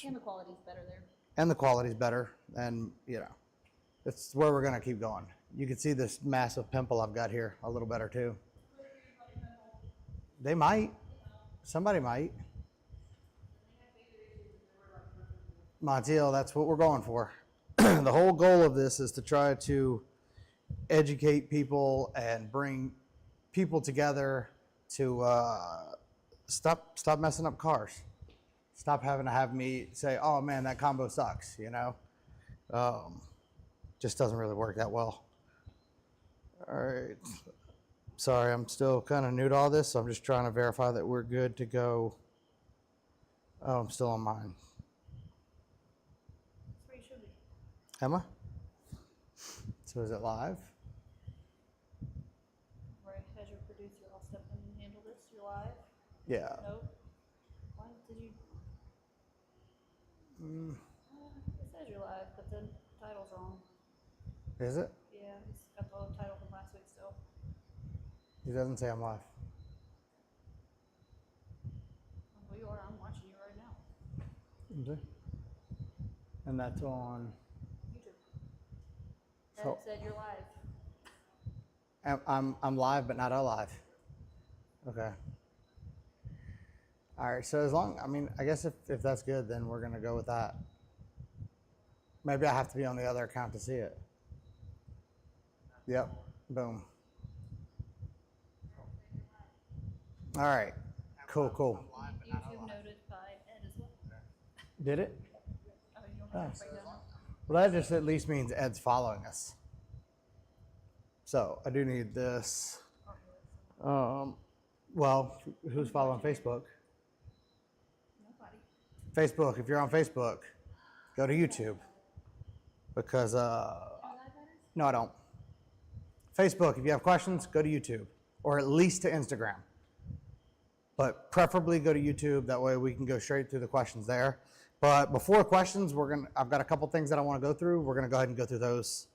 And the quality's better there. And the quality's better, and you know, it's where we're gonna keep going. You can see this massive pimple I've got here a little better too. They might. Somebody might. Montiel, that's what we're going for. The whole goal of this is to try to educate people and bring people together to stop messing up cars. Stop having to have me say, oh man, that combo sucks, you know? Just doesn't really work that well. All right. Sorry, I'm still kind of new to all this, so I'm just trying to verify that we're good to go. Oh, I'm still on mine. That's where you should be. Emma? So is it live? Right, has your producer, I'll step in and handle this. You're live? Yeah. Nope. Why did you? It says you're live, but the title's wrong. Is it? Yeah, it's got the old title from last week still. It doesn't say I'm live. Well, you are. I'm watching you right now. Okay. And that's on. YouTube. So That said you're live. I'm live, but not alive. Okay. All right. So as long, I mean, I guess if that's good, then we're gonna go with that. Maybe I have to be on the other account to see it. Yep. Boom. All right. Cool. Cool. YouTube notified Ed as well. Did it? Oh, you don't have to break down. Well, that just at least means Ed's following us. So I do need this. Well, who's following Facebook? Nobody. Facebook, if you're on Facebook, go to YouTube. Because, no, I don't. Facebook, if you have questions, go to YouTube. Or at least to Instagram. But preferably go to YouTube. That way we can go straight through the questions there. But before questions, I've got a couple things that I want to go through. We're going to go ahead and go through those.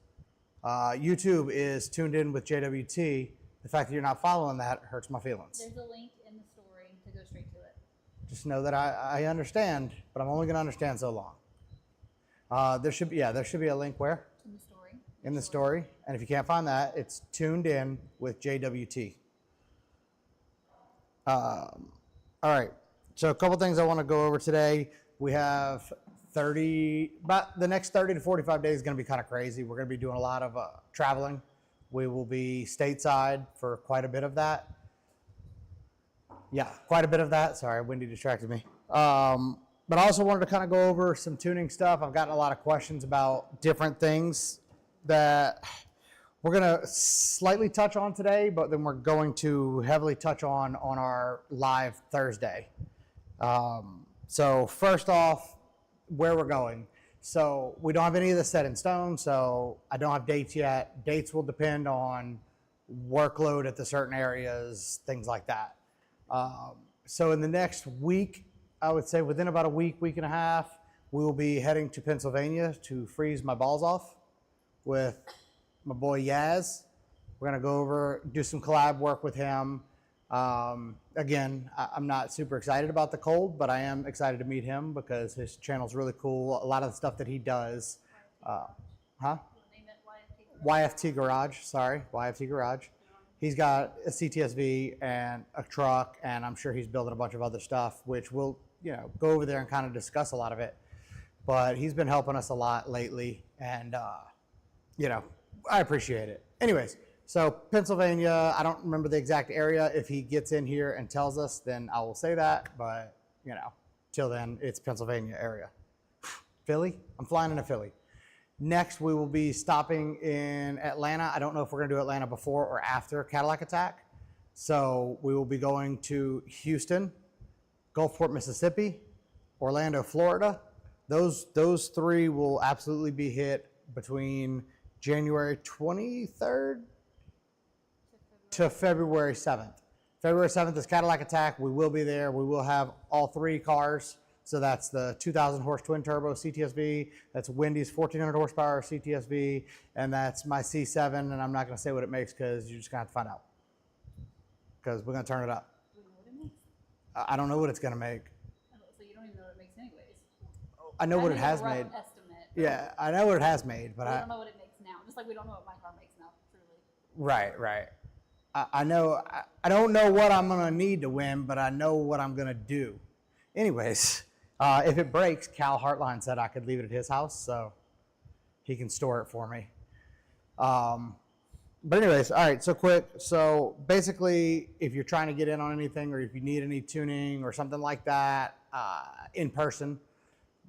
YouTube is tuned in with JWT. The fact that you're not following that hurts my feelings. There's a link in the story to go straight to it. Just know that I understand, but I'm only going to understand so long. There should be a link where? In the story. In the story. And if you can't find that, it's tuned in with JWT. All right. So a couple things I want to go over today. We have about the next 30 to 45 days is going to be kind of crazy. We're going to be doing a lot of traveling. We will be stateside for quite a bit of that. Yeah, quite a bit of that. Sorry, Wendy distracted me. But I also wanted to kind of go over some tuning stuff. I've gotten a lot of questions about different things that we're going to slightly touch on today, but then we're going to heavily touch on our live Thursday. So first off, where we're going. So we don't have any of this set in stone, so I don't have dates yet. Dates will depend on workload at the certain areas, things like that. So in the next week, I would say within about a week and a half, we will be heading to Pennsylvania to freeze my balls off with my boy Yaz. We're gonna go over, do some collab work with him. Again, I'm not super excited about the cold, but I am excited to meet him because his channel's really cool. A lot of the stuff that he does, YFT Garage, sorry, YFT Garage. He's got a CTSV and a truck, and I'm sure he's building a bunch of other stuff, which we'll, go over there and kind of discuss a lot of it. But he's been helping us a lot lately, and, I appreciate it. Anyways, so Pennsylvania, I don't remember the exact area. If he gets in here and tells us, then I will say that. But, till then, it's Pennsylvania area. Philly? I'm flying into Philly. Next, we will be stopping in Atlanta. I don't know if we're going to do Atlanta before or after Cadillac Attack. So we will be going to Houston, Gulfport, Mississippi, Orlando, Florida. Those three will absolutely be hit between January 23rd to February 7th. February 7th is Cadillac Attack. We will be there. We will have all three cars. So that's the 2,000 horse twin turbo CTSV. That's Wendy's 1,400 horsepower CTSV. And that's my C7. And I'm not going to say what it makes because you're just going to have to find out. Because we're going to turn it up. Do you know what it makes? I don't know what it's going to make. Oh, so you don't even know what it makes anyways. I know what it think has a rough made. estimate. Yeah, I know what it has made, but We don't know what it makes now. Just like we don't know what my car makes now, truly. right. I know. I don't know what I'm gonna need to win, but I know what I'm gonna do. Anyways, if it breaks, Cal Hartline said I could leave it at his house, so he can store it for me. But anyways, all right, so quick. So basically, if you're trying to get in on anything or if you need any tuning or something like that in person,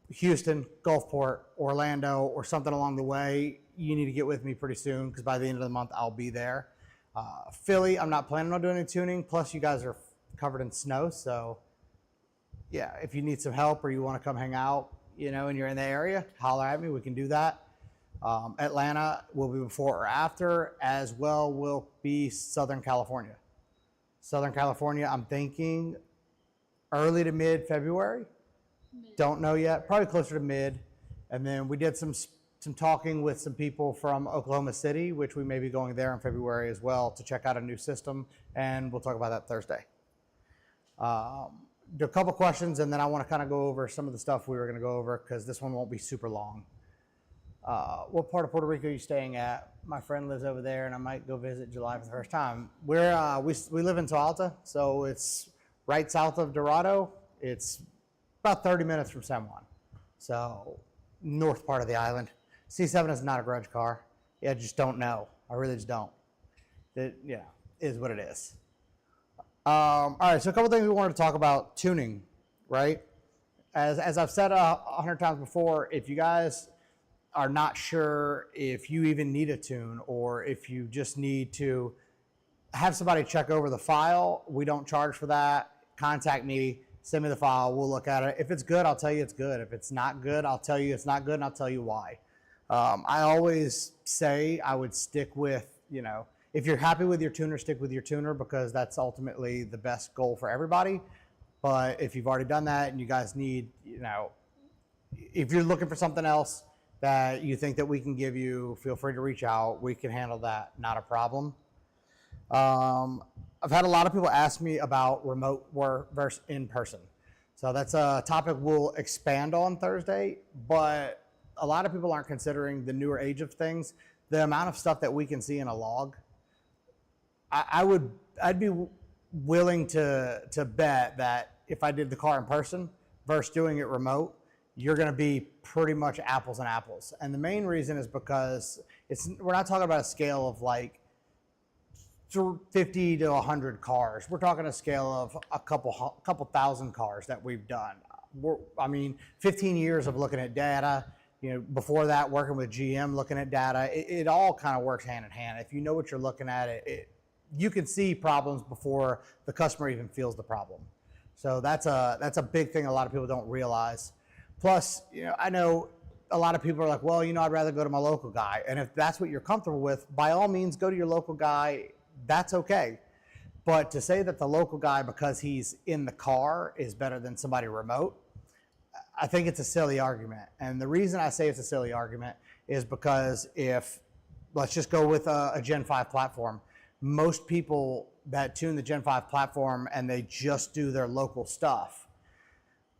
Houston, Gulfport, Orlando, or something along the way, you need to get with me pretty soon because by the end of the month, I'll be there. Philly, I'm not planning on doing any tuning. Plus, you guys are covered in snow. So yeah, if you need some help or you want to come hang out, and you're in the area, holler at me. We can do that. Atlanta will be before or after, as well will be Southern California. Southern California, I'm thinking early to mid-February. Don't know yet, probably closer to mid. And then we did some talking with some people from Oklahoma City, which we may be going there in February as well to check out a new system, and we'll talk about that Thursday. Do a couple questions, and then I want to kind of go over some of the stuff we were going to go over because this one won't be super long. What part of Puerto Rico are you staying at? My friend lives over there, and I might go visit July for the first time. We live in Toalta, so it's right south of Dorado. It's about 30 minutes from San Juan, so north part of the island. C7 is not a grudge car. I just don't know. I really just don't. It is what it is. All right, so a couple things we wanted to talk about tuning, right? As I've said 100 times before, if you guys are not sure if you even need a tune or if you just need to have somebody check over the file, we don't charge for that. Contact me, send me the file, we'll look at it. If it's good, I'll tell you it's good. If it's not good, I'll tell you it's not good and I'll tell you why. I always say I would stick with, if you're happy with your tuner, stick with your tuner because that's ultimately the best goal for everybody. But if you've already done that and you guys need, if you're looking for something else that you think that we can give you, feel free to reach out. We can handle that, not a problem. I've had a lot of people ask me about remote work versus in person. So that's a topic we'll expand on Thursday, but a lot of people aren't considering the newer age of things. The amount of stuff that we can see in a log, I'd be willing to bet that if I did the car in person versus doing it remote, you're going to be pretty much apples and apples. And the main reason is because we're not talking about a scale of like 50 to 100 cars. We're talking a scale of a couple thousand cars that we've done. 15 years of looking at data. Before that, working with GM, looking at data. It all kind of works hand in hand. If you know what you're looking at, you can see problems before the customer even feels the problem. So that's a big thing a lot of people don't realize. Plus, I know a lot of people are like, well, I'd rather go to my local guy. And if that's what you're comfortable with, by all means, go to your local guy. That's okay. But to say that the local guy, because he's in the car, is better than somebody remote, I think it's a silly argument. And the reason I say it's a silly argument is because let's just go with a Gen 5 platform. Most people that tune the Gen 5 platform and they just do their local stuff,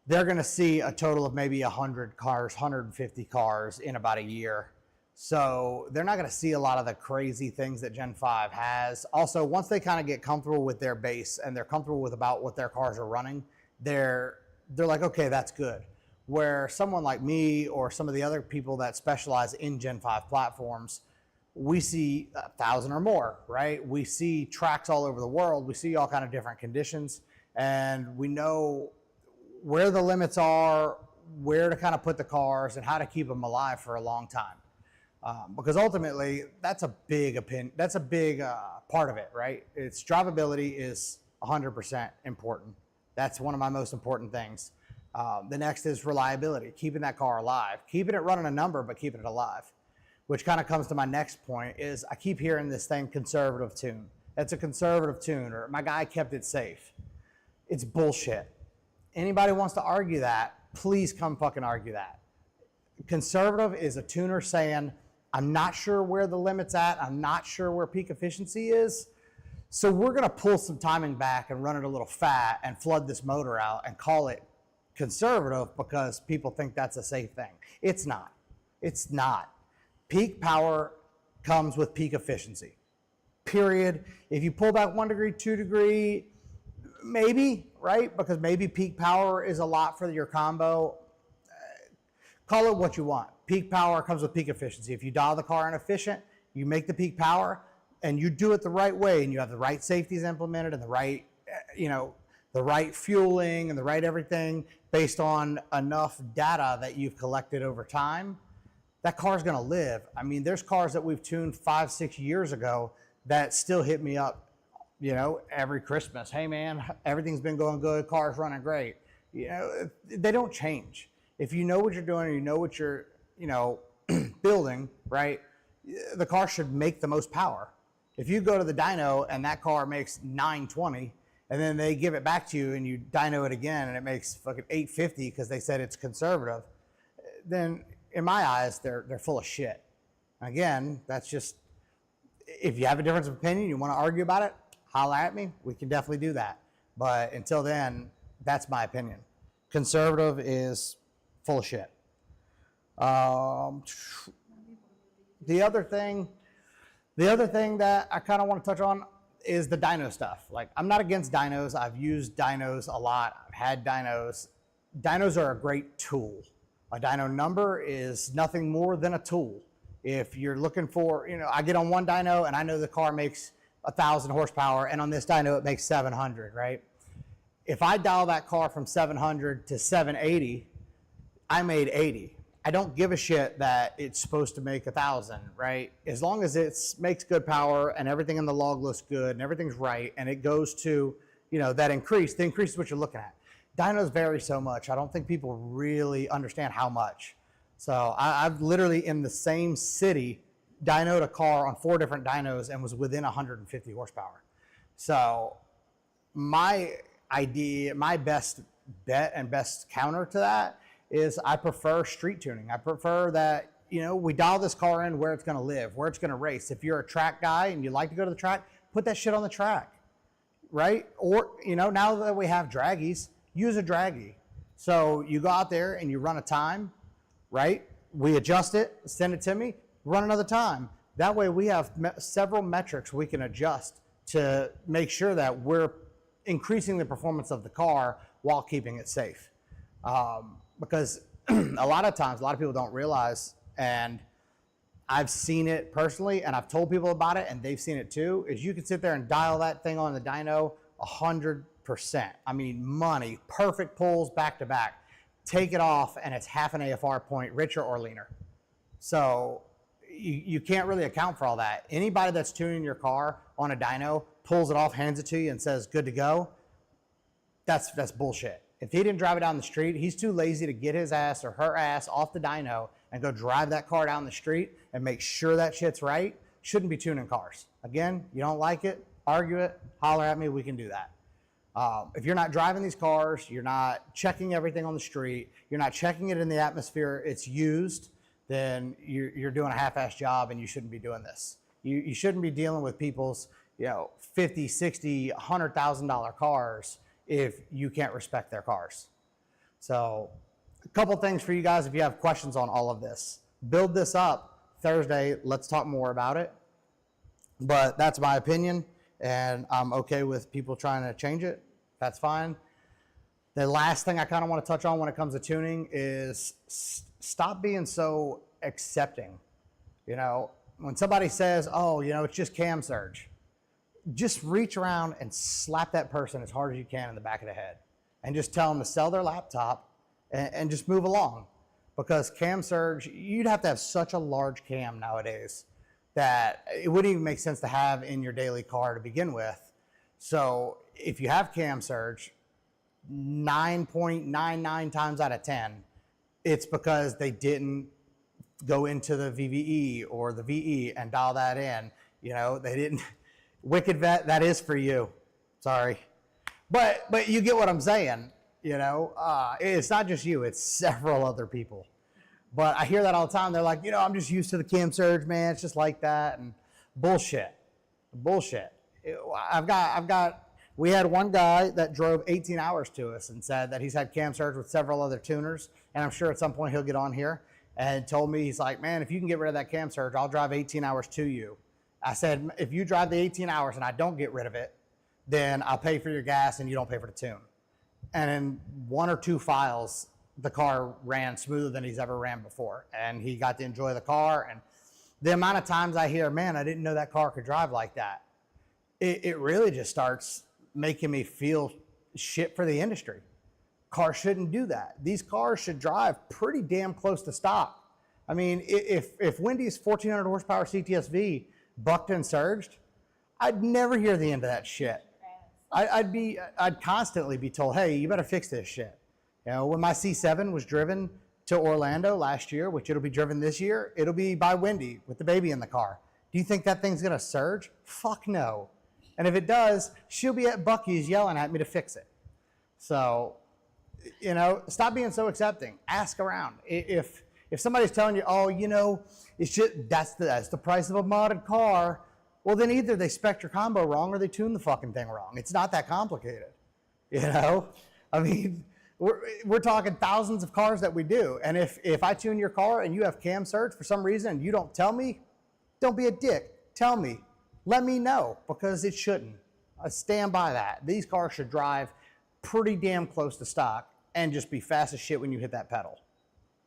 they're going to see a total of maybe 100 cars, 150 cars in about a year. So they're not going to see a lot of the crazy things that Gen 5 has. Also, once they kind of get comfortable with their base and they're comfortable with about what their cars are running, they're like, okay, that's good. Where someone like me or some of the other people that specialize in Gen 5 platforms, we see 1,000 or more, right? We see tracks all over the world. We see all kind of different conditions, and we know where the limits are, where to kind of put the cars, and how to keep them alive for a long time. Because ultimately, that's a big part of it, right? It's drivability is 100% important. That's one of my most important things. The next is reliability, keeping that car alive, keeping it running a number, but keeping it alive. Which kind of comes to my next point is I keep hearing this thing, conservative tune. It's a conservative tune, or my guy kept it safe. It's bullshit. Anybody wants to argue that, please come fucking argue that. Conservative is a tuner saying, I'm not sure where the limit's at. I'm not sure where peak efficiency is. So we're going to pull some timing back and run it a little fat and flood this motor out and call it conservative because people think that's a safe thing. It's not. It's not. Peak power comes with peak efficiency, period. If you pull back 1 degree, 2 degree, maybe, right? Because maybe peak power is a lot for your combo. Call it what you want. Peak power comes with peak efficiency. If you dial the car inefficient, you make the peak power and you do it the right way and you have the right safeties implemented and the right, the right fueling and the right everything based on enough data that you've collected over time, that car's gonna live. I mean, there's cars that we've tuned 5-6 years ago that still hit me up, every Christmas. Hey man, everything's been going good, car's running great. They don't change. If you know what you're doing and you know what you're, building, right, the car should make the most power. If you go to the dyno and that car makes 920 and then they give it back to you and you dyno it again and it makes fucking 850 because they said it's conservative, then in my eyes, they're full of shit. Again, that's just, if you have a difference of opinion, you want to argue about it, holla at me, we can definitely do that. But until then, that's my opinion. Conservative is full of shit. The other thing that I kind of want to touch on is the dyno stuff. Like, I'm not against dynos. I've used dynos a lot. I've had dynos. Dynos are a great tool. A dyno number is nothing more than a tool. If you're looking for, I get on one dyno and I know the car makes 1,000 horsepower and on this dyno it makes 700, right? If I dial that car from 700 to 780, I made 80. I don't give a shit that it's supposed to make 1,000, right? As long as it makes good power and everything in the log looks good and everything's right and it goes to, that increase, the increase is what you're looking at. Dynos vary so much. I don't think people really understand how much. So I've literally in the same city dynoed a car on 4 different dynos and was within 150 horsepower. So my best bet and best counter to that is I prefer street tuning. I prefer that, we dial this car in where it's gonna live, where it's gonna race. If you're a track guy and you like to go to the track, put that shit on the track, right? Or, now that we have draggies, use a draggie. So you go out there and you run a time, right? We adjust it, send it to me, run another time. That way we have several metrics we can adjust to make sure that we're increasing the performance of the car while keeping it safe. Because a lot of times, a lot of people don't realize, and I've seen it personally, and I've told people about it, and they've seen it too, is you can sit there and dial that thing on the dyno 100%. I mean, money, perfect pulls back to back. Take it off, and it's half an AFR point, richer or leaner. So you can't really account for all that. Anybody that's tuning your car on a dyno, pulls it off, hands it to you, and says, good to go, that's bullshit. If he didn't drive it down the street, he's too lazy to get his ass or her ass off the dyno and go drive that car down the street and make sure that shit's right. Shouldn't be tuning cars. Again, you don't like it, argue it, holler at me, we can do that. If you're not driving these cars, you're not checking everything on the street, you're not checking it in the atmosphere it's used, then you're doing a half-assed job and you shouldn't be doing this. You shouldn't be dealing with people's $50, $60, $100,000 cars if you can't respect their cars. So a couple things for you guys if you have questions on all of this. Build this up Thursday. Let's talk more about it. But that's my opinion, and I'm okay with people trying to change it. That's fine. The last thing I kind of want to touch on when it comes to tuning is stop being so accepting. When somebody says, oh, it's just cam surge, just reach around and slap that person as hard as you can in the back of the head and just tell them to sell their laptop and just move along. Because cam surge, you'd have to have such a large cam nowadays that it wouldn't even make sense to have in your daily car to begin with. So if you have cam surge, 9.99 times out of 10, it's because they didn't go into the VVE or the VE and dial that in. They didn't. Wicked Vet, that is for you. Sorry. But you get what I'm saying. It's not just you, it's several other people. But I hear that all the time. They're like, I'm just used to the cam surge, man. It's just like that. And bullshit. I've got We had one guy that drove 18 hours to us and said that he's had cam surge with several other tuners, and I'm sure at some point he'll get on here, and told me, he's like, man, if you can get rid of that cam surge, I'll drive 18 hours to you. I said, if you drive the 18 hours and I don't get rid of it, then I'll pay for your gas and you don't pay for the tune. And in 1 or 2 files, the car ran smoother than he's ever ran before, and he got to enjoy the car. And the amount of times I hear, man, I didn't know that car could drive like that, it really just starts making me feel shit for the industry. Cars shouldn't do that. These cars should drive pretty damn close to stock. I mean, if Wendy's 1400 horsepower CTSV bucked and surged, I'd never hear the end of that shit. I'd constantly be told, hey, you better fix this shit. You know, when my C7 was driven to Orlando last year, which it'll be driven this year, it'll be by Wendy with the baby in the car. Do you think that thing's gonna surge? Fuck no. And if it does, she'll be at Buc-ee's yelling at me to fix it. So, you know, stop being so accepting. Ask around. If somebody's telling you, oh, you know, it's just, that's the price of a modded car, well, then either they spec your combo wrong or they tune the fucking thing wrong. It's not that complicated, you know? I mean, we're talking thousands of cars that we do. And if I tune your car and you have cam surge for some reason and you don't tell me, don't be a dick. Tell me. Let me know, because it shouldn't. I stand by that. These cars should drive pretty damn close to stock and just be fast as shit when you hit that pedal.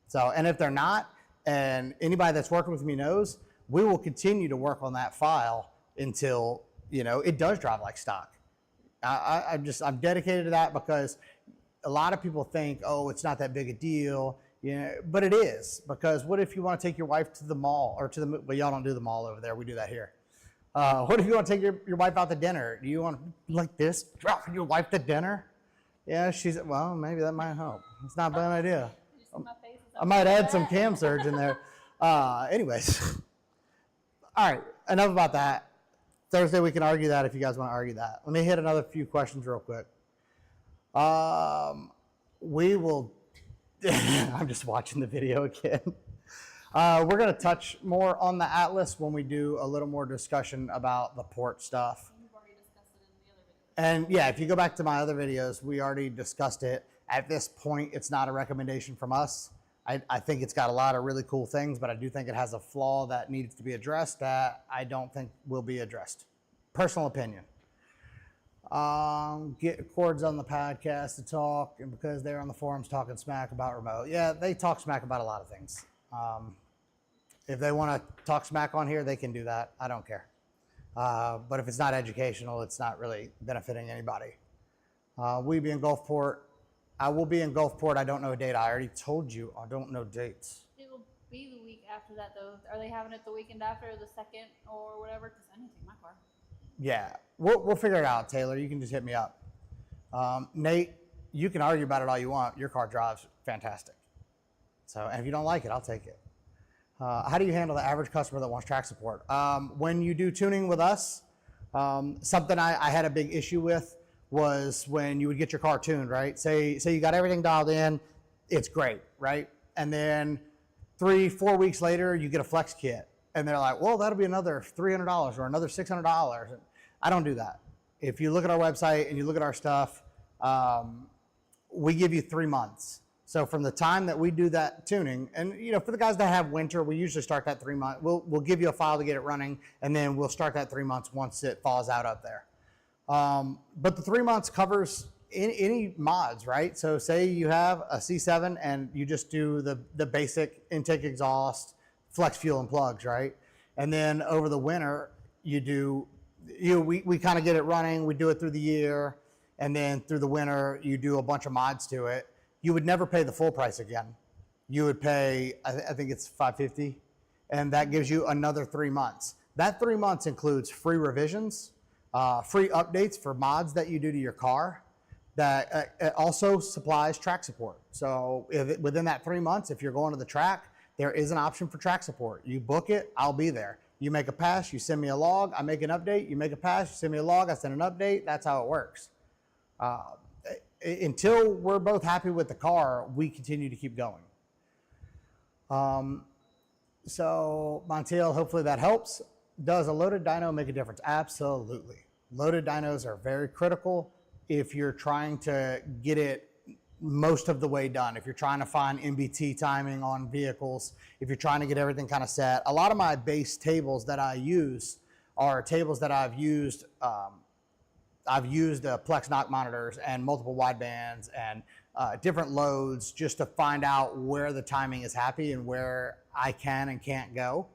So, and if they're not, and anybody that's working with me knows, we will continue to work on that file until, you know, it does drive like stock. I'm dedicated to that, because a lot of people think, oh, it's not that big a deal, you know, but it is. Because what if you want to take your wife to the mall, or to the, well, y'all don't do the mall over there, we do that here. What if you want to take your wife out to dinner? Do you want to, like this, drop your wife to dinner? Yeah, she's, well, maybe that might help. It's not a bad idea. I might add some cam surge in there. Anyways. All right, enough about that. Thursday we can argue that if you guys want to argue that. Let me hit another few questions real quick. We will, I'm just watching the video again. We're going to touch more on the Atlas when we do a little more discussion about the port stuff. You've already discussed it in the other video. And yeah, if you go back to my other videos, we already discussed it. At this point, it's not a recommendation from us. I think it's got a lot of really cool things, but I do think it has a flaw that needs to be addressed that I don't think will be addressed. Personal opinion. Get Cords on the podcast to talk, and because they're on the forums talking smack about remote. Yeah, they talk smack about a lot of things. If they want to talk smack on here, they can do that. I don't care. But if it's not educational, it's not really benefiting anybody. We be in Gulfport. I will be in Gulfport. I don't know a date. I already told you I don't know dates. It will be the week after that, though. Are they having it the weekend after, the 2nd or whatever? Because I need to take my car. Yeah, we'll figure it out, Taylor. You can just hit me up. Nate, you can argue about it all you want. Your car drives fantastic. So, and if you don't like it, I'll take it. How do you handle the average customer that wants track support? When you do tuning with us, something I had a big issue with was when you would get your car tuned, right? Say you got everything dialed in, it's great, right? And then 3-4 weeks later, you get a flex kit. And they're like, well, that'll be another $300 or another $600. And I don't do that. If you look at our website and you look at our stuff, we give you 3 months. So from the time that we do that tuning, and you know, for the guys that have winter, we usually start that 3 months. We'll give you a file to get it running, and then we'll start that 3 months once it falls out up there. But the 3 months covers any mods, right? So say you have a C7 and you just do the basic intake exhaust, flex fuel and plugs, right? And then over the winter, we kind of get it running. We do it through the year, and then through the winter, you do a bunch of mods to it. You would never pay the full price again. You would pay, I think it's $550, and that gives you another 3 months. That 3 months includes free revisions, free updates for mods that you do to your car. That it also supplies track support. So within that 3 months, if you're going to the track, there is an option for track support. You book it, I'll be there. You make a pass, you send me a log, I make an update. You make a pass, you send me a log, I send an update. That's how it works. Until we're both happy with the car, we continue to keep going. So Montiel, hopefully that helps. Does a loaded dyno make a difference? Absolutely. Loaded dynos are very critical if you're trying to get it most of the way done. If you're trying to find MBT timing on vehicles, if you're trying to get everything kind of set. A lot of my base tables that I use are tables that I've used Plex knock monitors and multiple widebands and different loads just to find out where the timing is happy and where I can and can't go.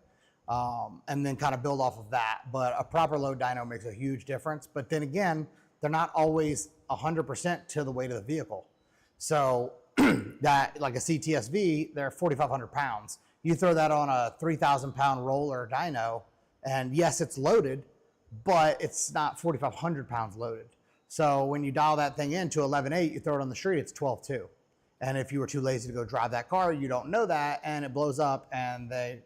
And then kind of build off of that. But a proper load dyno makes a huge difference. But then again, they're not always 100% to the weight of the vehicle. So that, like a CTSV, they're 4,500 pounds. You throw that on a 3,000 pound roller dyno, and yes, it's loaded, but it's not 4,500 pounds loaded. So when you dial that thing in to 11.8, you throw it on the street, it's 12.2. And if you were too lazy to go drive that car, you don't know that, and it blows up, and that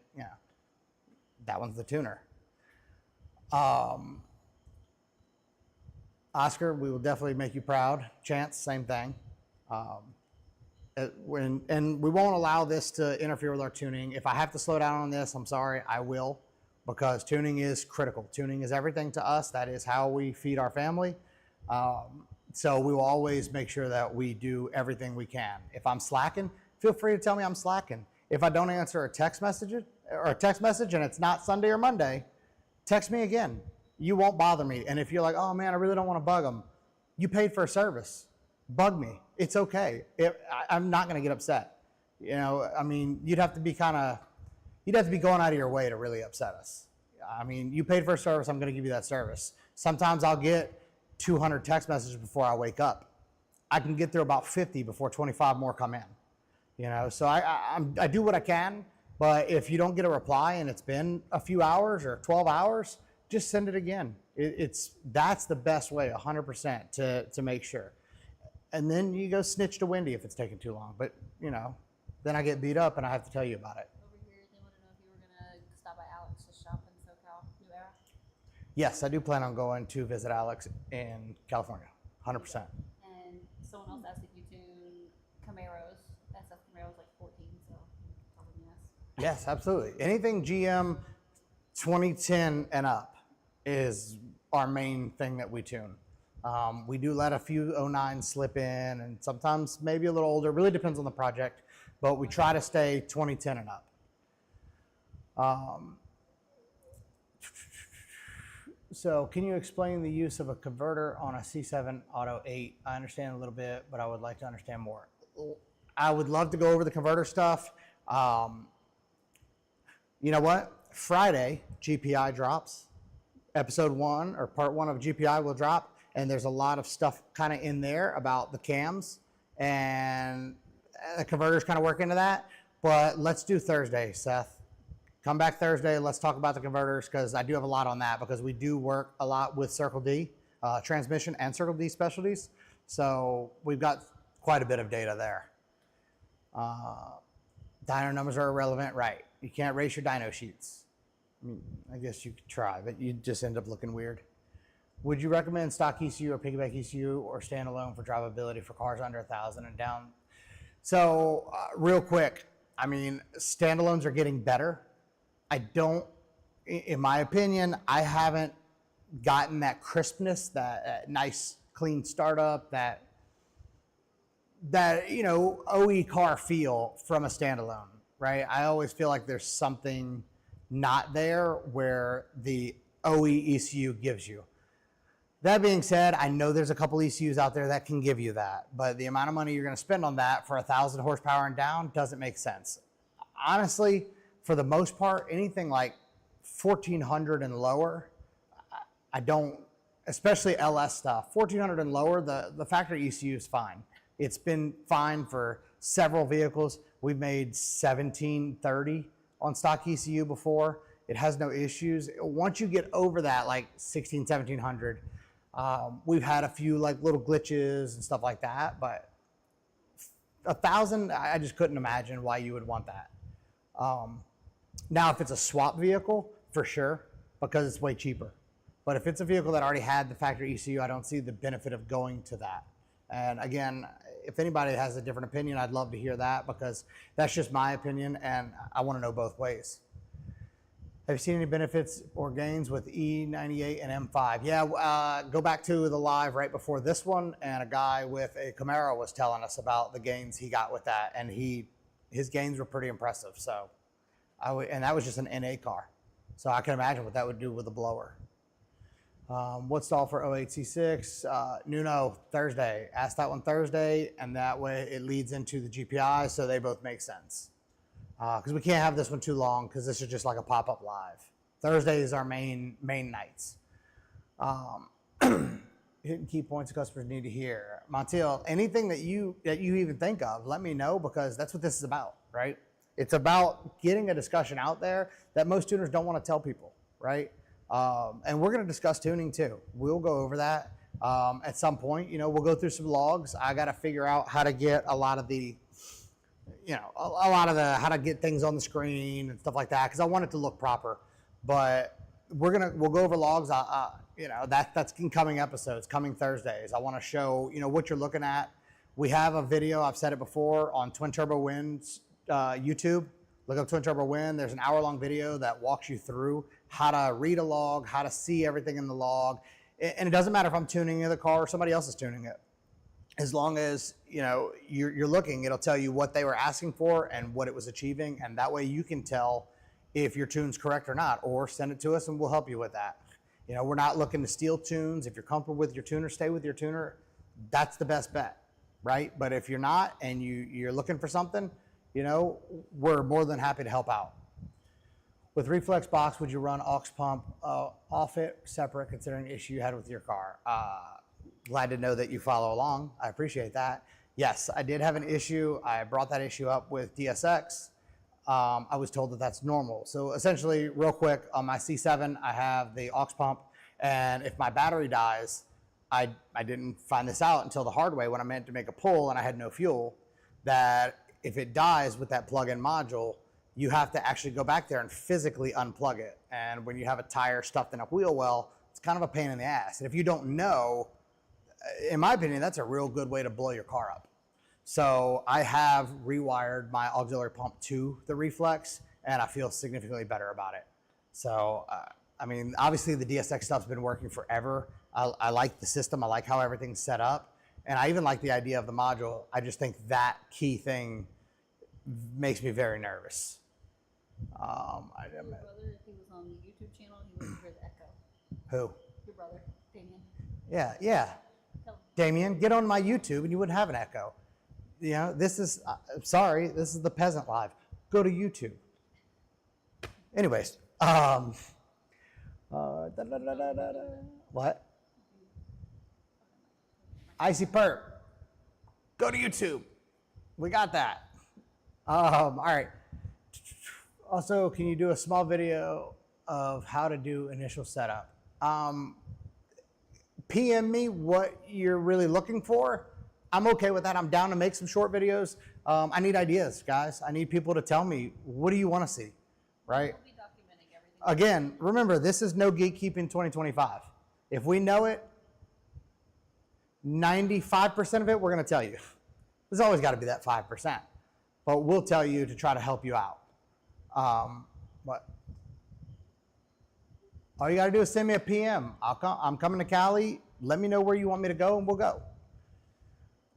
one's the tuner. Oscar, we will definitely make you proud. Chance, same thing. And we won't allow this to interfere with our tuning. If I have to slow down on this, I'm sorry, I will, because tuning is critical. Tuning is everything to us. That is how we feed our family. So we will always make sure that we do everything we can. If I'm slacking, feel free to tell me I'm slacking. If I don't answer a text message and it's not Sunday or Monday, text me again. You won't bother me. And if you're like, oh man, I really don't want to bug them, you paid for a service. Bug me. It's okay. I'm not going to get upset. I mean, you'd have to be going out of your way to really upset us. I mean, you paid for a service, I'm going to give you that service. Sometimes I'll get 200 text messages before I wake up. I can get through about 50 before 25 more come in. So I do what I can, but if you don't get a reply and it's been a few hours or 12 hours, just send it again. That's the best way, 100%, to make sure. And then you go snitch to Wendy if it's taking too long. But, then I get beat up and I have to tell you about it. Over here, they want to know if you were going to stop by Alex's shop in SoCal, New Era. Yes, I do plan on going to visit Alex in California, 100%. And someone else asked if you tune Camaros. SF Camaro's like 14, so probably yes. Yes, absolutely. Anything GM 2010 and up is our main thing that we tune. We do let a few 09s slip in, and sometimes maybe a little older. It really depends on the project, but we try to stay 2010 and up. So can you explain the use of a converter on a C7 Auto 8? I understand a little bit, but I would like to understand more. I would love to go over the converter stuff. You know what? Friday, GPI drops. Episode 1 or part 1 of GPI will drop. And there's a lot of stuff kind of in there about the cams, and the converters kind of work into that. But let's do Thursday, Seth. Come back Thursday. Let's talk about the converters, because I do have a lot on that, because we do work a lot with Circle D, transmission and Circle D specialties. So we've got quite a bit of data there. Dyno numbers are irrelevant, right? You can't race your dyno sheets. I mean, I guess you could try, but you just end up looking weird. Would you recommend stock ECU or piggyback ECU or standalone for drivability for cars under 1,000 and down? So real quick, I mean, standalones are getting better. In my opinion, I haven't gotten that crispness, that nice clean startup, that OE car feel from a standalone, right? I always feel like there's something not there where the OE ECU gives you. That being said, I know there's a couple ECUs out there that can give you that, but the amount of money you're going to spend on that for 1,000 horsepower and down doesn't make sense. Honestly, for the most part, anything like 1,400 and lower, I don't, especially LS stuff. 1,400 and lower, the factory ECU is fine. It's been fine for several vehicles. We've made 1,730 on stock ECU before. It has no issues. Once you get over that, like 1,700, we've had a few like little glitches and stuff like that, but 1,000, I just couldn't imagine why you would want that. Now, if it's a swap vehicle, for sure, because it's way cheaper. But if it's a vehicle that already had the factory ECU, I don't see the benefit of going to that. And again, if anybody has a different opinion, I'd love to hear that, because that's just my opinion, and I want to know both ways. Have you seen any benefits or gains with E98 and M5? Yeah, go back to the live right before this one, and a guy with a Camaro was telling us about the gains he got with that, and his gains were pretty impressive. So, and that was just an NA car, so I can imagine what that would do with a blower. What's all for 08C6? Nuno, Thursday. Ask that one Thursday, and that way it leads into the GPI, so they both make sense. Because we can't have this one too long, because this is just like a pop-up live. Thursday is our main nights. Hitting key points customers need to hear. Montiel, anything that you even think of, let me know, because that's what this is about, right? It's about getting a discussion out there that most tuners don't want to tell people, right? And we're going to discuss tuning too. We'll go over that at some point. You know, we'll go through some logs. I got to figure out how to get a lot of the, how to get things on the screen and stuff like that, because I want it to look proper. But we'll go over logs. That's in coming episodes, coming Thursdays. I want to show what you're looking at. We have a video. I've said it before on Twin Turbo Win's YouTube. Look up Twin Turbo Win. There's an hour-long video that walks you through how to read a log, how to see everything in the log. And it doesn't matter if I'm tuning the car or somebody else is tuning it. As long as you're looking, it'll tell you what they were asking for and what it was achieving, and that way you can tell if your tune's correct or not, or send it to us and we'll help you with that. We're not looking to steal tunes. If you're comfortable with your tuner, stay with your tuner. That's the best bet, right? But if you're not and you're looking for something, we're more than happy to help out. With Reflex Box, would you run aux pump off it separate, considering the issue you had with your car? Glad to know that you follow along. I appreciate that. Yes, I did have an issue. I brought that issue up with DSX. I was told that that's normal. So essentially, real quick, on my C7, I have the aux pump, and if my battery dies, I didn't find this out until the hard way when I meant to make a pull and I had no fuel, that if it dies with that plug-in module, you have to actually go back there and physically unplug it. And when you have a tire stuffed in a wheel well, it's kind of a pain in the ass. And if you don't know, in my opinion, that's a real good way to blow your car up. So I have rewired my auxiliary pump to the Reflex, and I feel significantly better about it. So, obviously the DSX stuff's been working forever. I like the system. I like how everything's set up. And I even like the idea of the module. I just think that key thing makes me very nervous. Your brother, if he was on the YouTube channel, he would hear the echo. Who? Your brother, Damien. Yeah. Damien, get on my YouTube and you wouldn't have an echo. This is, sorry, this is the Peasant Live. Go to YouTube. Anyways, what? Icy Perp. Go to YouTube. We got that. All right. Also, can you do a small video of how to do initial setup? PM me what you're really looking for. I'm okay with that. I'm down to make some short videos. I need ideas, guys. I need people to tell me, what do you want to see, right? We'll be documenting everything. Again, remember, this is No Gatekeeping 2025. If we know it, 95% of it, we're going to tell you. There's always got to be that 5%. But we'll tell you to try to help you out. What? All you got to do is send me a PM. I'm coming to Cali. Let me know where you want me to go, and we'll go.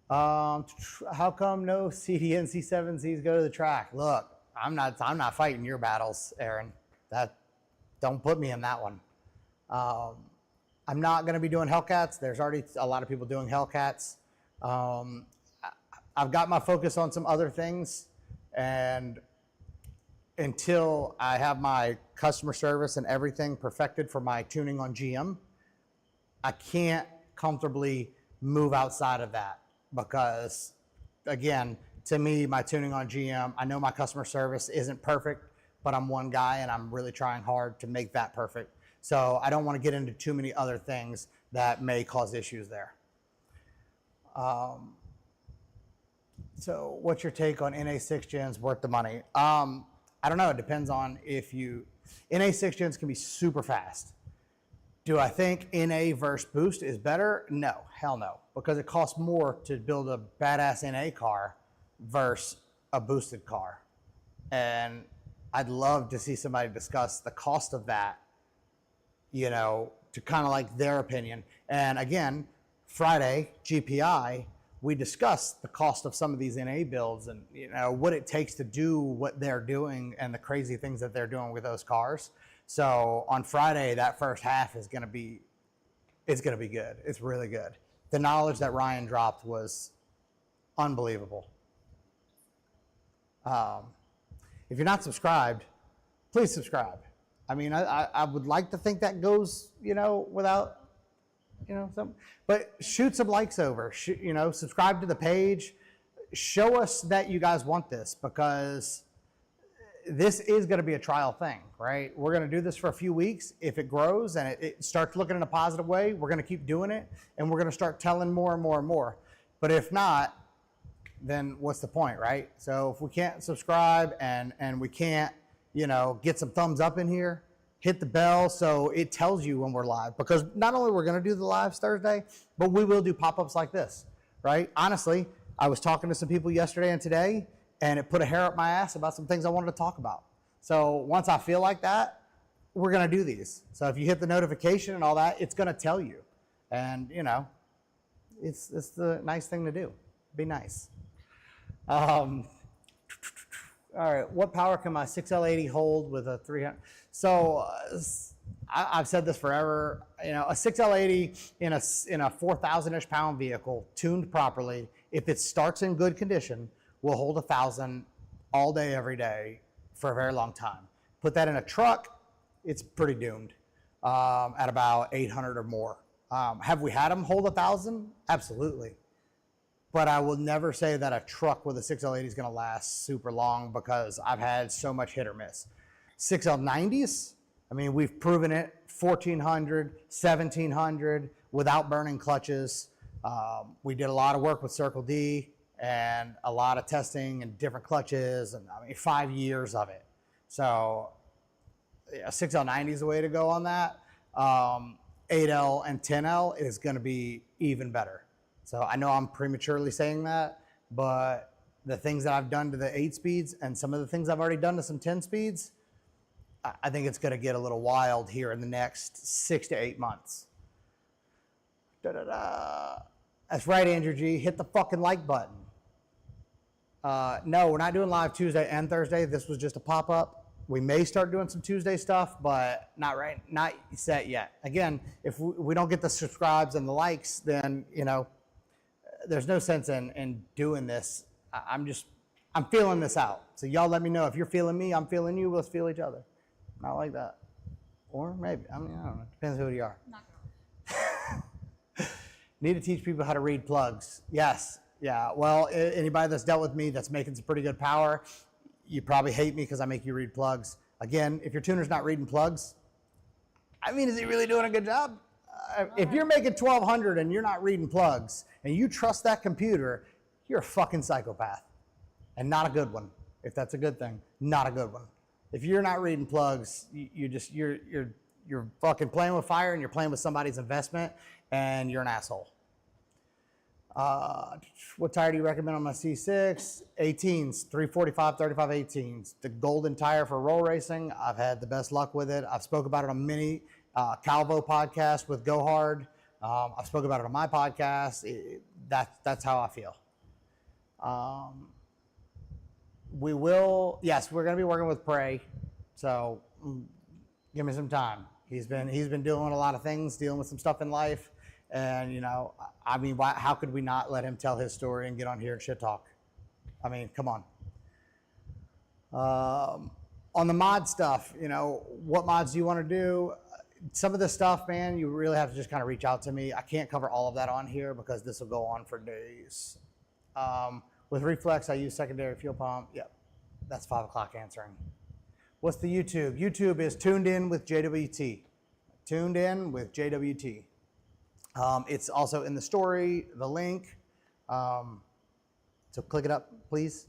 How come no CDN C7Cs go to the track? Look, I'm not fighting your battles, Aaron. Don't put me in that one. I'm not going to be doing Hellcats. There's already a lot of people doing Hellcats. I've got my focus on some other things, and until I have my customer service and everything perfected for my tuning on GM, I can't comfortably move outside of that, because again, to me, my tuning on GM, I know my customer service isn't perfect, but I'm one guy and I'm really trying hard to make that perfect. So I don't want to get into too many other things that may cause issues there. So what's your take on NA 6 gens worth the money? I don't know. It depends on NA 6 gens can be super fast. Do I think NA versus boost is better? No, hell no. Because it costs more to build a badass NA car versus a boosted car. And I'd love to see somebody discuss the cost of that, you know, to kind of like their opinion. And again, Friday, GPI, we discussed the cost of some of these NA builds and, you know, what it takes to do what they're doing and the crazy things that they're doing with those cars. So on Friday, that first half is going to be, it's going to be good. It's really good. The knowledge that Ryan dropped was unbelievable. If you're not subscribed, please subscribe. I mean, I would like to think that goes, you know, without, you know, some, but shoot some likes over, you know, subscribe to the page, show us that you guys want this, because this is going to be a trial thing, right? We're going to do this for a few weeks. If it grows and it starts looking in a positive way, we're going to keep doing it, and we're going to start telling more and more and more. But if not, then what's the point, right? So if we can't subscribe and we can't, you know, get some thumbs up in here, hit the bell so it tells you when we're live, because not only we're going to do the lives Thursday, but we will do pop-ups like this, right? Honestly, I was talking to some people yesterday and today, and it put a hair up my ass about some things I wanted to talk about. So once I feel like that, we're going to do these. So if you hit the notification and all that, it's going to tell you. And, you know, it's the nice thing to do. Be nice. All right, what power can my 6L80 hold with a 300? So I've said this forever. You know, a 6L80 in a 4,000-ish pound vehicle, tuned properly, if it starts in good condition, will hold 1,000 all day, every day for a very long time. Put that in a truck, it's pretty doomed at about 800 or more. Have we had them hold 1,000? Absolutely. But I will never say that a truck with a 6L80 is going to last super long, because I've had so much hit or miss. 6L90s, I mean, we've proven it 1,400, 1,700 without burning clutches. We did a lot of work with Circle D and a lot of testing and different clutches, and I mean, 5 years of it. So yeah, 6L90 is the way to go on that. 8L and 10L is going to be even better. So I know I'm prematurely saying that, but the things that I've done to the 8 speeds and some of the things I've already done to some 10 speeds, I think it's going to get a little wild here in the next 6 to 8 months. That's right, Andrew G. Hit the fucking like button. No, we're not doing live Tuesday and Thursday. This was just a pop-up. We may start doing some Tuesday stuff, but not set yet. Again, if we don't get the subscribes and the likes, then, you know, there's no sense in doing this. I'm feeling this out. So y'all let me know if you're feeling me, I'm feeling you. Let's feel each other. Not like that. Or maybe, I mean, I don't know. Depends who you are. Not girl. Need to teach people how to read plugs. Yes. Yeah. Well, anybody that's dealt with me that's making some pretty good power, you probably hate me because I make you read plugs. Again, if your tuner's not reading plugs, I mean, is he really doing a good job? If you're making 1,200 and you're not reading plugs and you trust that computer, you're a fucking psychopath, and not a good one. If that's a good thing, not a good one. If you're not reading plugs, you're fucking playing with fire, and you're playing with somebody's investment, and you're an asshole. What tire do you recommend on my C6? 18s, 345, 35 18s. The golden tire for roll racing. I've had the best luck with it. I've spoke about it on many Calvo podcast with Go Hard. I've spoken about it on my podcast. That's how I feel. Yes, we're going to be working with Prey. So give me some time. He's been doing a lot of things, dealing with some stuff in life. And, you know, I mean, how could we not let him tell his story and get on here and shit talk? I mean, come on. On the mod stuff, you know, what mods do you want to do? Some of this stuff, man, you really have to just kind of reach out to me. I can't cover all of that on here because this will go on for days. With Reflex, I use secondary fuel pump. Yep, that's 5 o'clock answering. What's the YouTube? YouTube is Tuned In with JWT. Tuned In with JWT. It's also in the story, the link. So click it up, please.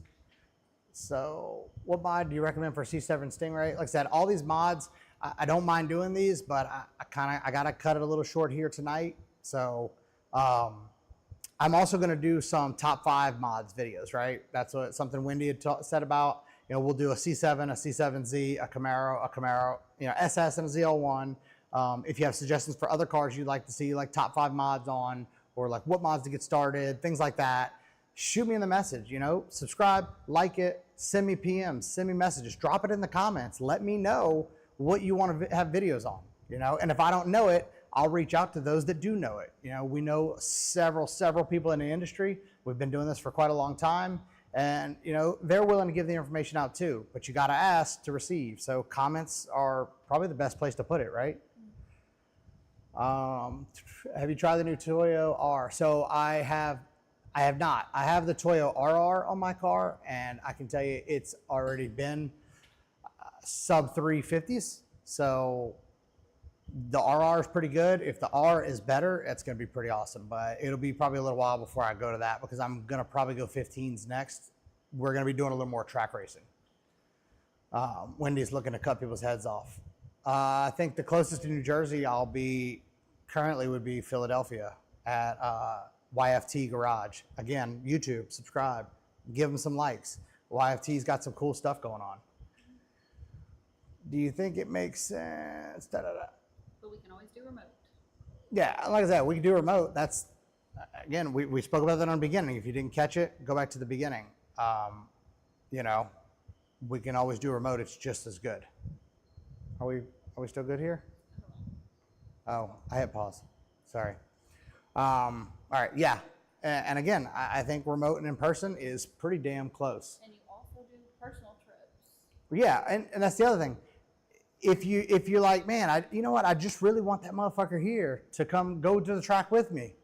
So what mod do you recommend for C7 Stingray? Like I said, all these mods, I don't mind doing these, but I gotta cut it a little short here tonight. So I'm also gonna do some top 5 mods videos, right? That's something Wendy had said about. we'll do a C7, a C7Z, a Camaro, SS and a ZL1. If you have suggestions for other cars you'd like to see, like top 5 mods on, or like what mods to get started, things like that, shoot me in the message, subscribe, like it, send me PMs, send me messages, drop it in the comments. Let me know what you want to have videos on, and if I don't know it, I'll reach out to those that do know it. We know several people in the industry. We've been doing this for quite a long time, and they're willing to give the information out too, but you got to ask to receive. So comments are probably the best place to put it, right? Have you tried the new Toyo R? So I have not. I have the Toyo RR on my car, and I can tell you it's already been sub 350s. So the RR is pretty good. If the R is better, it's going to be pretty awesome, but it'll be probably a little while before I go to that because I'm going to probably go 15s next. We're going to be doing a little more track racing. Wendy's looking to cut people's heads off. I think the closest to New Jersey I'll be currently would be Philadelphia at YFT Garage. Again, YouTube, subscribe, give them some likes. YFT's got some cool stuff going on. Do you think it makes sense? But we can always do remote. Yeah, like I said, we can do remote. That's, again, we spoke about that on the beginning. If you didn't catch it, go back to the beginning. We can always do remote. It's just as good. Are we still good here? Oh, I hit pause. Sorry. All right, yeah. And again, I think remote and in person is pretty damn close. And you also do personal trips. Yeah, and that's the other thing. If you're like, man, you know what? I just really want that motherfucker here to come go to the track with me.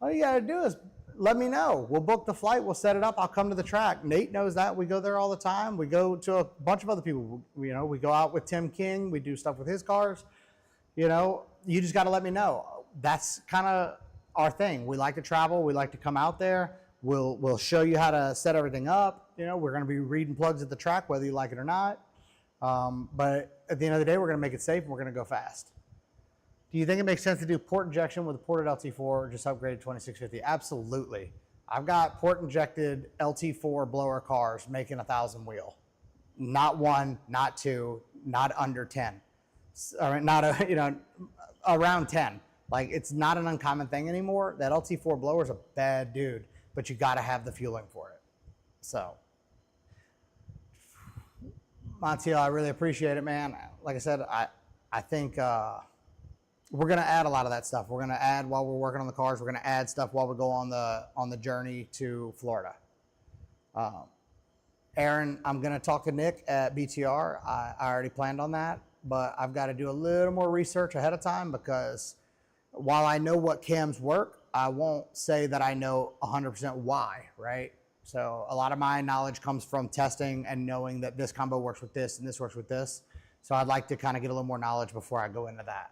All you gotta do is let me know. We'll book the flight. We'll set it up. I'll come to the track. Nate knows that. We go there all the time. We go to a bunch of other people. We go out with Tim King. We do stuff with his cars. You just got to let me know. That's kind of our thing. We like to travel. We like to come out there. We'll show you how to set everything up. We're going to be reading plugs at the track, whether you like it or not. But at the end of the day, we're going to make it safe and we're going to go fast. Do you think it makes sense to do port injection with a ported LT4 or just upgrade to 2650? Absolutely. I've got port injected LT4 blower cars making 1,000 wheel. Not one, not two, not under 10. Around 10. Like, it's not an uncommon thing anymore. That LT4 blower is a bad dude, but you got to have the fueling for it. So, Montiel, I really appreciate it, man. Like I said, I think we're going to add a lot of that stuff. We're going to add while we're working on the cars. We're going to add stuff while we go on the journey to Florida. Aaron, I'm going to talk to Nick at BTR. I already planned on that, but I've got to do a little more research ahead of time because while I know what cams work, I won't say that I know 100% why, right? So a lot of my knowledge comes from testing and knowing that this combo works with this and this works with this. So I'd like to kind of get a little more knowledge before I go into that.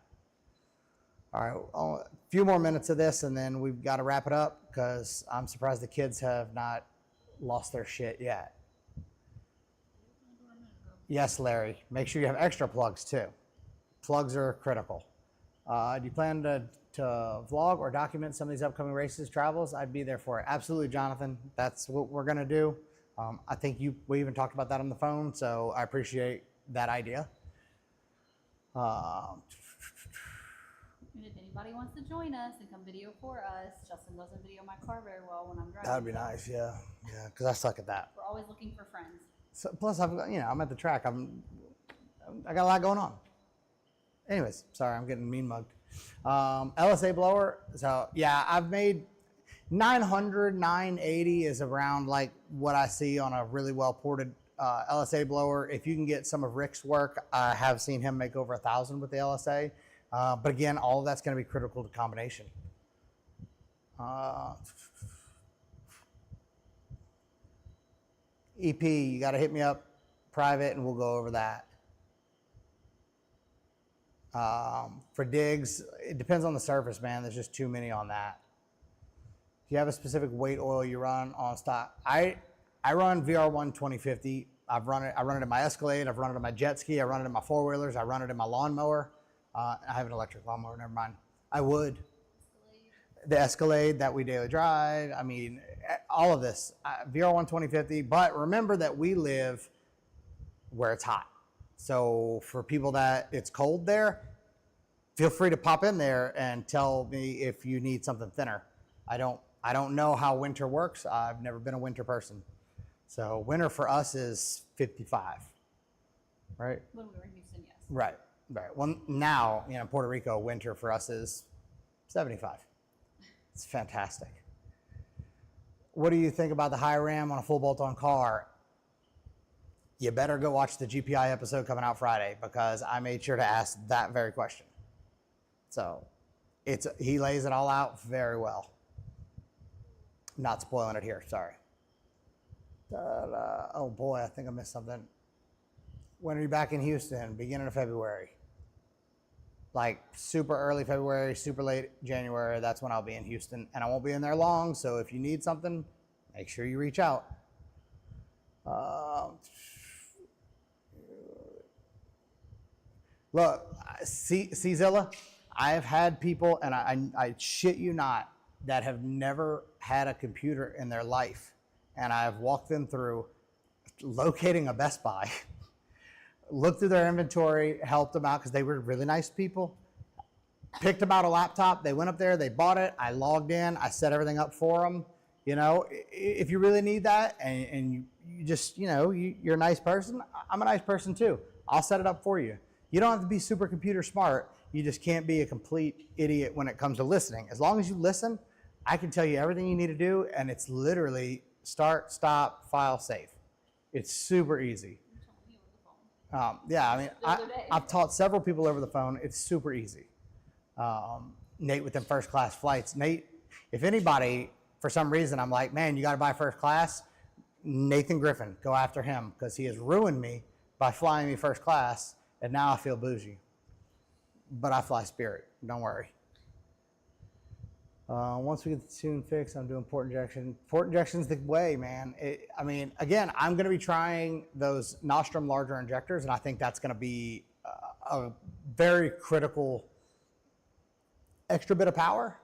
All right, a few more minutes of this and then we've got to wrap it up because I'm surprised the kids have not lost their shit yet. Yes, Larry, make sure you have extra plugs too. Plugs are critical. Do you plan to vlog or document some of these upcoming races, travels? I'd be there for it. Absolutely, Jonathan. That's what we're gonna do. I think we even talked about that on the phone, so I appreciate that idea. And if anybody wants to join us and come video for us, Justin doesn't video my car very well when I'm driving. That'd be nice, yeah, because I suck at that. We're always looking for friends. So, plus, I'm at the track. I got a lot going on. Anyways, sorry, I'm getting mean mugged. LSA blower. So yeah, I've made 900, 980 is around like what I see on a really well ported LSA blower. If you can get some of Rick's work, I have seen him make over 1,000 with the LSA. But again, all of that's going to be critical to combination. EP, you got to hit me up private and we'll go over that. For digs, it depends on the surface, man. There's just too many on that. Do you have a specific weight oil you run on stock? I run VR1 2050. I run it in my Escalade. I've run it in my jet ski. I run it in my four-wheelers. I run it in my lawnmower. I have an electric lawnmower, never mind. I would. The Escalade that we daily drive. I mean, all of this, VR1 2050. But remember that we live where it's hot. So for people that it's cold there, feel free to pop in there and tell me if you need something thinner. I don't know how winter works. I've never been a winter person. So winter for us is 55, right? When we were in Houston, yes. Right. Well, now, Puerto Rico, winter for us is 75. It's fantastic. What do you think about the high ram on a full bolt-on car? You better go watch the GPI episode coming out Friday, because I made sure to ask that very question. So he lays it all out very well. Not spoiling it here, sorry. Oh boy, I think I missed something. When are you back in Houston? Beginning of February. Like super early February, super late January, that's when I'll be in Houston. And I won't be in there long, so if you need something, make sure you reach out. Look, Czilla, I have had people, and I shit you not, that have never had a computer in their life. And I've walked them through locating a Best Buy, looked through their inventory, helped them out because they were really nice people, picked them out a laptop, they went up there, they bought it, I logged in, I set everything up for them. If you really need that and you just, you're a nice person, I'm a nice person too. I'll set it up for you. You don't have to be super computer smart. You just can't be a complete idiot when it comes to listening. As long as you listen, I can tell you everything you need to do, and it's literally start, stop, file, save. It's super easy. Yeah, I've taught several people over the phone. It's super easy. Nate with them first class flights. Nate, if anybody, for some reason, I'm like, man, you got to buy first class, Nathan Griffin, go after him, because he has ruined me by flying me first class, and now I feel bougie. But I fly Spirit, don't worry. Once we get the tune fixed, I'm doing port injection. Port injection's the way, man. Again, I'm going to be trying those Nostrum larger injectors, and I think that's going to be a very critical extra bit of power.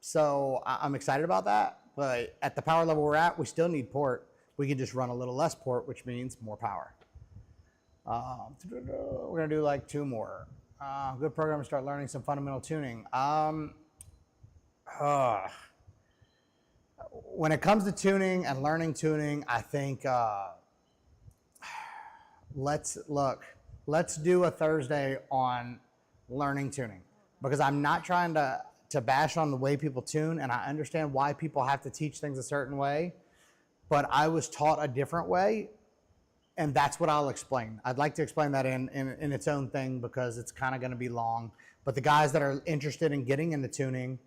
So I'm excited about that. But at the power level we're at, we still need port. We can just run a little less port, which means more power. We're going to do like 2 more. Good program to start learning some fundamental tuning. When it comes to tuning and learning tuning, I think let's do a Thursday on learning tuning, because I'm not trying to bash on the way people tune, and I understand why people have to teach things a certain way, but I was taught a different way, and that's what I'll explain. I'd like to explain that in its own thing, because it's kind of going to be long. But the guys that are interested in getting into tuning,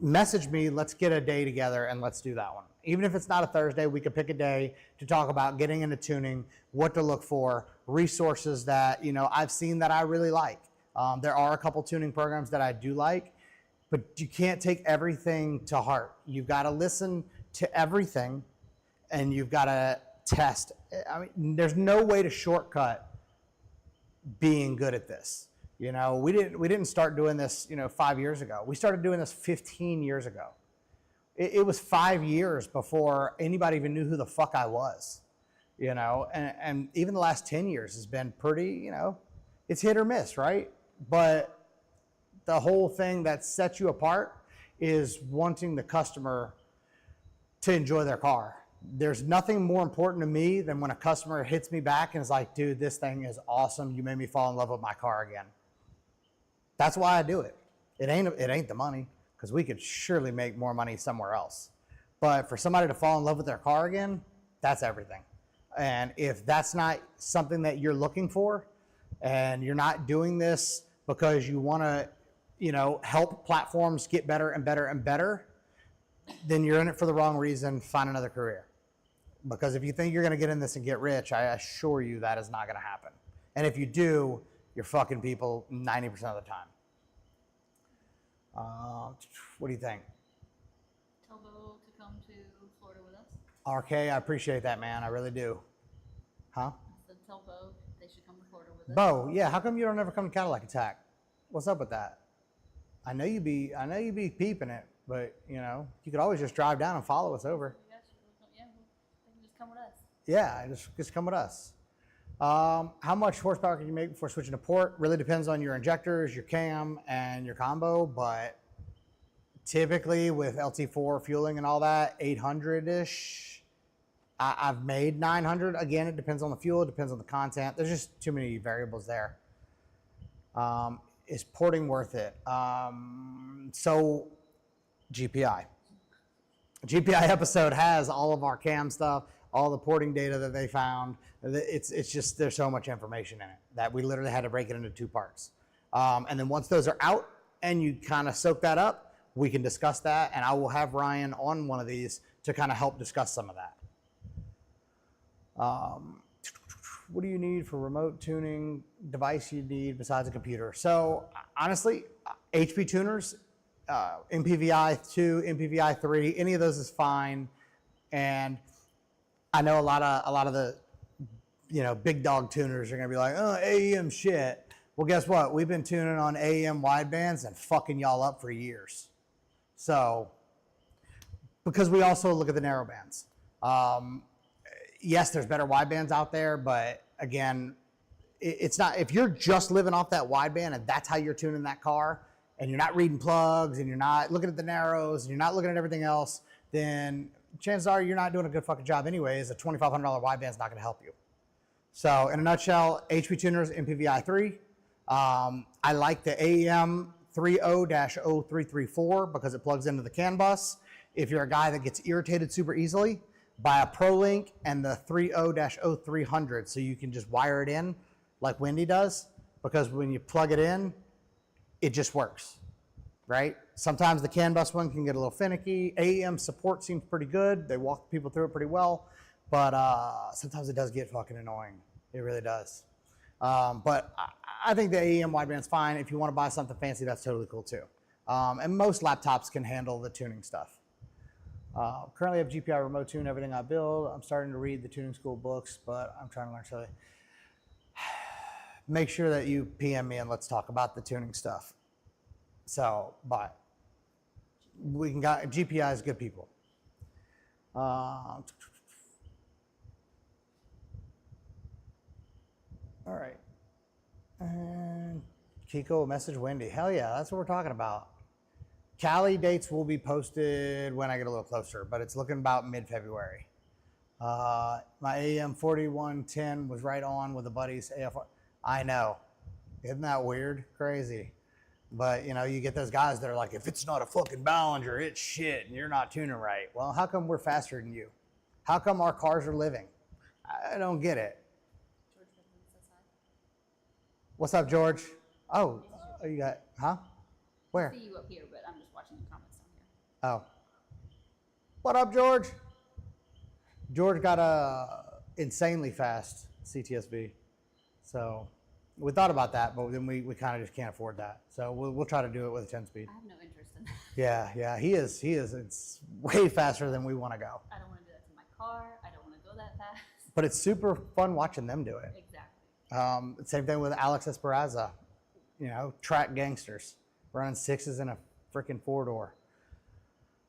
message me, let's get a day together and let's do that one. Even if it's not a Thursday, we could pick a day to talk about getting into tuning, what to look for, resources that, I've seen that I really like. There are a couple tuning programs that I do like, but you can't take everything to heart. You've got to listen to everything, and you've got to test. There's no way to shortcut being good at this. We didn't start doing this, 5 years ago. We started doing this 15 years ago. It was 5 years before anybody even knew who the fuck I was, and even the last 10 years has been pretty, it's hit or miss, right? But the whole thing that sets you apart is wanting the customer to enjoy their car. There's nothing more important to me than when a customer hits me back and is like, dude, this thing is awesome. You made me fall in love with my car again. That's why I do it. It ain't the money, because we could surely make more money somewhere else. But for somebody to fall in love with their car again, that's everything. And if that's not something that you're looking for, and you're not doing this because you want to, help platforms get better and better and better, then you're in it for the wrong reason. Find another career. Because if you think you're going to get in this and get rich, I assure you that is not going to happen. And if you do, you're fucking people 90% of the time. What do you think? Tell Bo to come to Florida with us. RK, I appreciate that, man. I really do. Huh? I said tell Bo they should come to Florida with us. Bo, yeah. How come you don't ever come to Cadillac Attack? What's up with that? I know you be peeping it. But, you know, you could always just drive down and follow us over. Yeah, they can just come with us. Yeah, just come with us. How much horsepower can you make before switching to port? Really depends on your injectors, your cam, and your combo, but typically with LT4 fueling and all that, 800-ish. I've made 900. Again, it depends on the fuel, it depends on the content. There's just too many variables there. Is porting worth it? So GPI episode has all of our cam stuff, all the porting data that they found. It's just, there's so much information in it that we literally had to break it into 2 parts. And then once those are out and you kind of soak that up, we can discuss that. And I will have Ryan on one of these to kind of help discuss some of that. What do you need for remote tuning device you need besides a computer? So honestly, HP tuners, MPVI 2, MPVI 3, any of those is fine. And I know a lot of the, you know, big dog tuners are gonna be like, oh, AEM shit. Well, guess what? We've been tuning on AEM widebands and fucking y'all up for years. So, because we also look at the narrow bands. Yes, there's better widebands out there, but again, it's not, if you're just living off that wideband and that's how you're tuning that car, and you're not reading plugs and you're not looking at the narrows and you're not looking at everything else, then chances are you're not doing a good fucking job anyways. A $2,500 wideband is not going to help you. So in a nutshell, HP tuners, MPVI 3. I like the AEM 30-0334 because it plugs into the CAN bus. If you're a guy that gets irritated super easily, buy a ProLink and the 30-0300 so you can just wire it in like Wendy does, because when you plug it in, it just works, right? Sometimes the CAN bus one can get a little finicky. AEM support seems pretty good. They walk people through it pretty well, but sometimes it does get fucking annoying. It really does. But I think the AEM wideband's fine. If you want to buy something fancy, that's totally cool too. And most laptops can handle the tuning stuff. Currently I have GPI remote tune everything I build. I'm starting to read the tuning school books, but I'm trying to learn slowly. Make sure that you PM me and let's talk about the tuning stuff. So, but we can got GPI is good people. All right. And Kiko, message Wendy. Hell yeah, that's what we're talking about. Cali dates will be posted when I get a little closer, but it's looking about mid-February. My AEM 4110 was right on with the buddies. I know. Isn't that weird? Crazy. But, you know, you get those guys that are like, if it's not a fucking Ballinger, it's shit, and you're not tuning right. Well, how come we're faster than you? How come our cars are living? I don't get it. George Midland says hi. What's up, George? Oh, you got, huh? Where? I see you up here, but I'm just watching the comments down here. Oh. What up, George? George got a insanely fast CTSV. So we thought about that, but then we kind of just can't afford that. So we'll try to do it with a 10-speed. I have no interest in that. Yeah, he is. It's way faster than we want to go. I don't want to do that to my car. I don't want to go that fast. But it's super fun watching them do it. Exactly. Same thing with Alex Esperanza. You know, track gangsters. Running 6s in a freaking 4-door.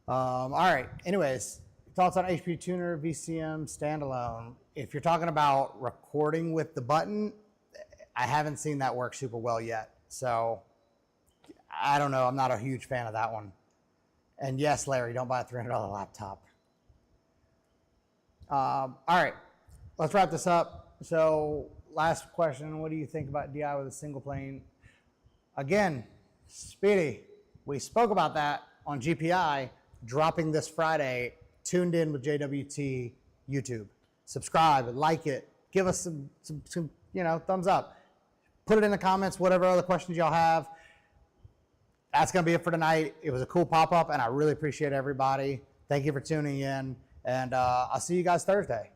All right. Anyways, thoughts on HP Tuner VCM standalone. If you're talking about recording with the button, I haven't seen that work super well yet. So I don't know. I'm not a huge fan of that one. And yes, Larry, don't buy a $300 laptop. All right. Let's wrap this up. So last question. What do you think about DI with a single plane? Again, Speedy, we spoke about that on GPI, dropping this Friday, tuned in with JWT YouTube. Subscribe, like it, give us some you know, thumbs up. Put it in the comments, whatever other questions y'all have. That's gonna be it for tonight. It was a cool pop-up and I really appreciate everybody. Thank you for tuning in and I'll see you guys Thursday.